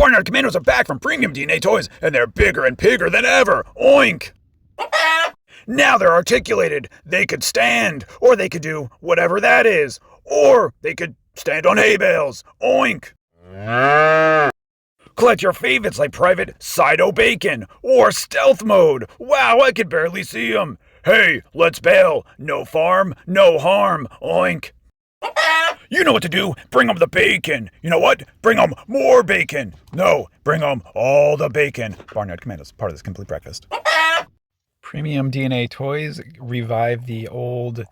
Barnyard Commandos are back from PremiumDNA Toys, and they're bigger and bigger than ever. Oink! Now they're articulated. They could stand, or they could do whatever that is, or they could stand on hay bales. Oink! Collect your favorites like Private Sido Bacon or Stealth Mode. Wow, I could barely see him. Hey, let's bail. No farm, no harm. Oink. You know what to do. Bring 'em the bacon. You know what? Bring 'em more bacon. No, bring 'em all the bacon. Barnyard Commandos, part of this complete breakfast. PremiumDNA Toys revived the old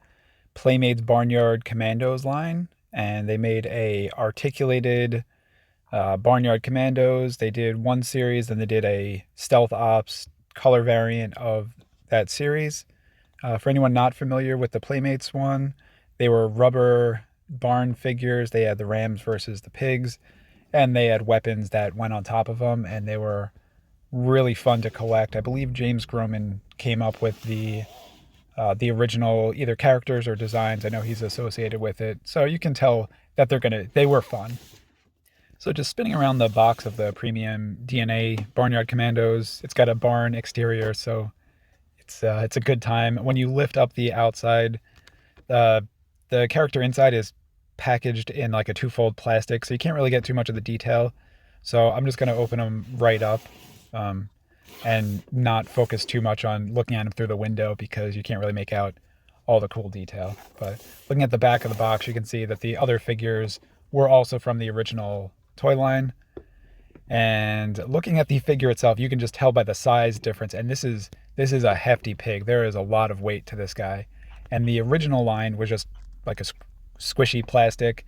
Playmates Barnyard Commandos line, and they made a articulated Barnyard Commandos. They did one series, then they did a Stealth Ops color variant of that series. For anyone not familiar with the Playmates one, they were rubber barn figures. They had the rams versus the pigs, and they had weapons that went on top of them, and they were really fun to collect. I believe James Groman came up with the original either characters or designs. I know he's associated with it, so you can tell that they were fun. So just spinning around the box of the PremiumDNA Barnyard Commandos, it's got a barn exterior, so it's a good time. When you lift up the outside, the character inside is packaged in like a twofold plastic, so you can't really get too much of the detail. So I'm just going to open them right up and not focus too much on looking at them through the window because you can't really make out all the cool detail. But looking at the back of the box, you can see that the other figures were also from the original toy line. And looking at the figure itself, you can just tell by the size difference. And this is a hefty pig. There is a lot of weight to this guy. And the original line was just like a squishy plastic.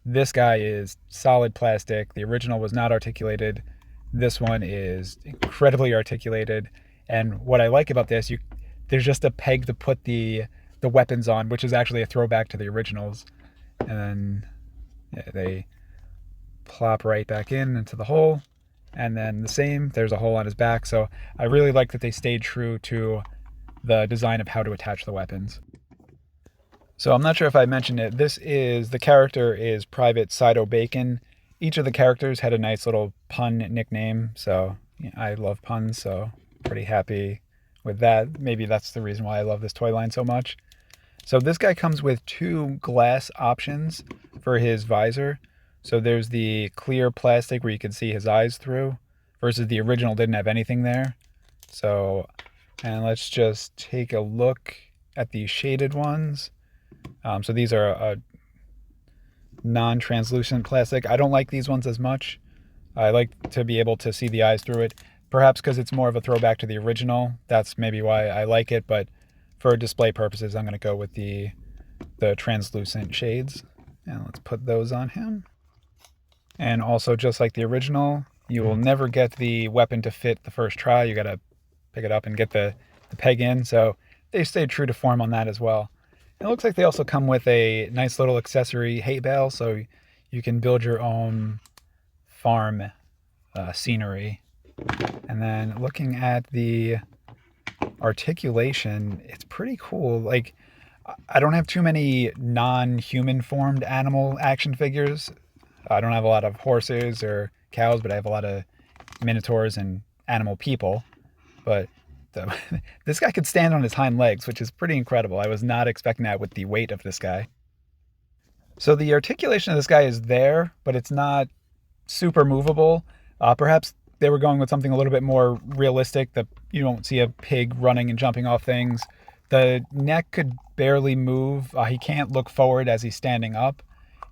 This guy is solid plastic. The original was not articulated. This one is incredibly articulated. And what I like about this, there's just a peg to put the weapons on, which is actually a throwback to the originals. And then they plop right back into the hole. And then the same, there's a hole on his back. So I really like that they stayed true to the design of how to attach the weapons. So I'm not sure if I mentioned it. The character is Private Sido Bacon. Each of the characters had a nice little pun nickname. So I love puns, so pretty happy with that. Maybe that's the reason why I love this toy line so much. So this guy comes with two glass options for his visor. So there's the clear plastic where you can see his eyes through, versus the original didn't have anything there. So, and let's just take a look at the shaded ones. So these are a non-translucent plastic. I don't like these ones as much. I like to be able to see the eyes through it. Perhaps because it's more of a throwback to the original. That's maybe why I like it, but for display purposes, I'm going to go with the translucent shades. And let's put those on him. And also, just like the original, you will never get the weapon to fit the first try. You got to pick it up and get the peg in. So they stayed true to form on that as well. It looks like they also come with a nice little accessory hay bale, so you can build your own farm scenery. And then looking at the articulation, it's pretty cool. Like, I don't have too many non-human formed animal action figures. I don't have a lot of horses or cows, but I have a lot of minotaurs and animal people. But this guy could stand on his hind legs, which is pretty incredible. I was not expecting that with the weight of this guy. So the articulation of this guy is there, but it's not super movable. Perhaps they were going with something a little bit more realistic, that you don't see a pig running and jumping off things. The neck could barely move. He can't look forward as he's standing up.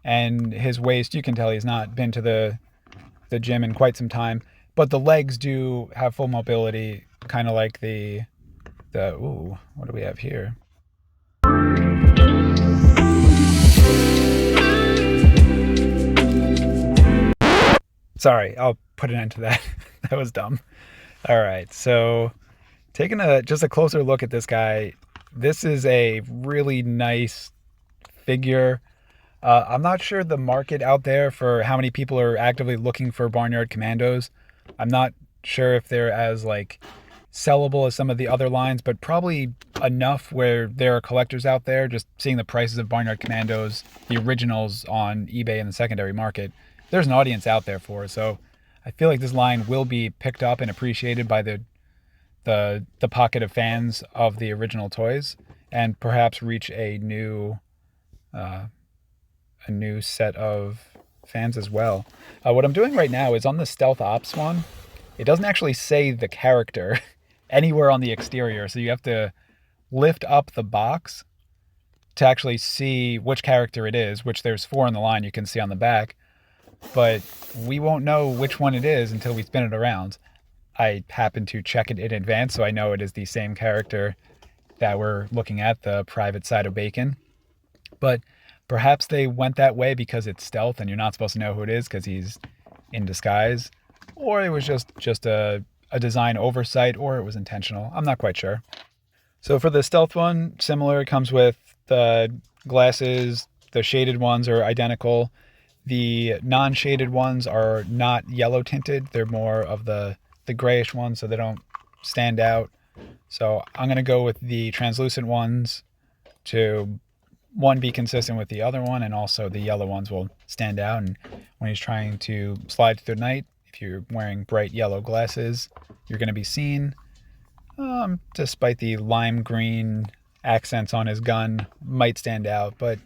And his waist, you can tell he's not been to the gym in quite some time. But the legs do have full mobility, kind of like ooh, what do we have here? Sorry, I'll put an end to that. That was dumb. All right, so taking just a closer look at this guy, this is a really nice figure. I'm not sure the market out there for how many people are actively looking for Barnyard Commandos. I'm not sure if they're as sellable as some of the other lines, but probably enough where there are collectors out there just seeing the prices of Barnyard Commandos, the originals on eBay in the secondary market. There's an audience out there for it. So I feel like this line will be picked up and appreciated by the pocket of fans of the original toys, and perhaps reach a new set of fans as well. What I'm doing right now is on the Stealth Ops one. It doesn't actually say the character anywhere on the exterior, so you have to lift up the box to actually see which character it is, which there's 4 in the line you can see on the back, but we won't know which one it is until we spin it around. I happen to check it in advance, so I know it is the same character that we're looking at, the Private Side of Bacon. But perhaps they went that way because it's stealth and you're not supposed to know who it is because he's in disguise. Or it was just a design oversight, or it was intentional. I'm not quite sure. So for the stealth one, similar. It comes with the glasses. The shaded ones are identical. The non-shaded ones are not yellow tinted. They're more of the grayish ones, so they don't stand out. So I'm going to go with the translucent ones to, one, be consistent with the other one, and also the yellow ones will stand out. And when he's trying to slide through the night, if you're wearing bright yellow glasses, you're going to be seen. Despite the lime green accents on his gun might stand out, but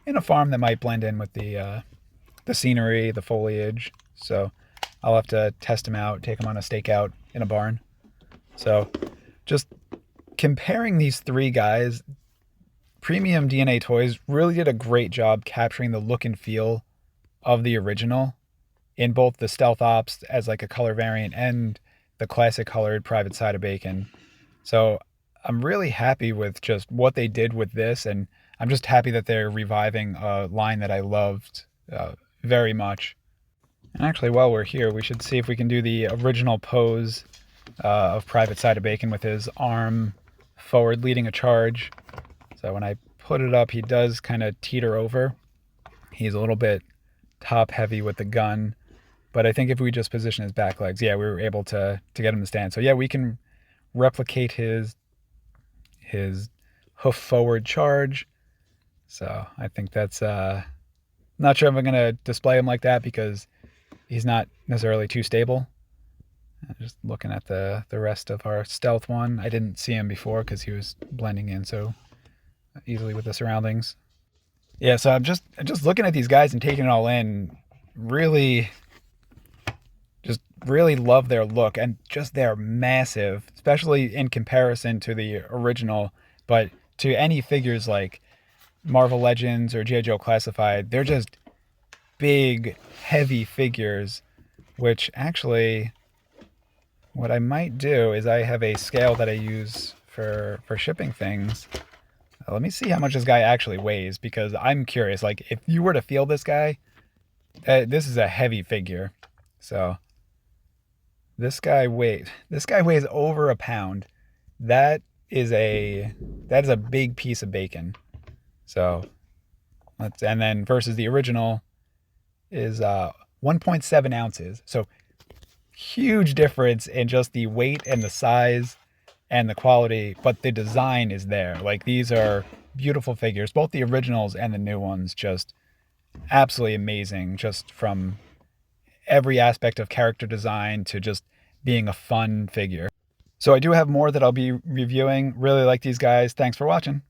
in a farm that might blend in with the scenery, the foliage. So I'll have to test him out, take him on a stakeout in a barn. So just comparing these 3 guys, PremiumDNA Toys really did a great job capturing the look and feel of the original in both the Stealth Ops as like a color variant and the classic colored Private Side of Bacon. So I'm really happy with just what they did with this, and I'm just happy that they're reviving a line that I loved very much. And actually, while we're here, we should see if we can do the original pose of Private Side of Bacon with his arm forward leading a charge. So when I put it up, he does kind of teeter over. He's a little bit top heavy with the gun, but I think if we just position his back legs, yeah, we were able to get him to stand. So yeah, we can replicate his hoof forward charge. So I think that's not sure if I'm gonna display him like that because he's not necessarily too stable. Just looking at the rest of our stealth one, I didn't see him before because he was blending in so easily with the surroundings. Yeah, so I'm just looking at these guys and taking it all in. Really love their look, and just they're massive, especially in comparison to the original. But to any figures like Marvel Legends or G.I. Joe Classified, they're just big, heavy figures, which actually what I might do is I have a scale that I use for shipping things. Let me see how much this guy actually weighs, because I'm curious. Like, if you were to feel this guy, this is a heavy figure. So this guy weighs over a pound. That is a big piece of bacon. So and then versus the original is 1.7 ounces. So huge difference in just the weight and the size and the quality, but the design is there. Like, these are beautiful figures, both the originals and the new ones, just absolutely amazing, just from every aspect of character design to just being a fun figure. So I do have more that I'll be reviewing. Really like these guys. Thanks for watching.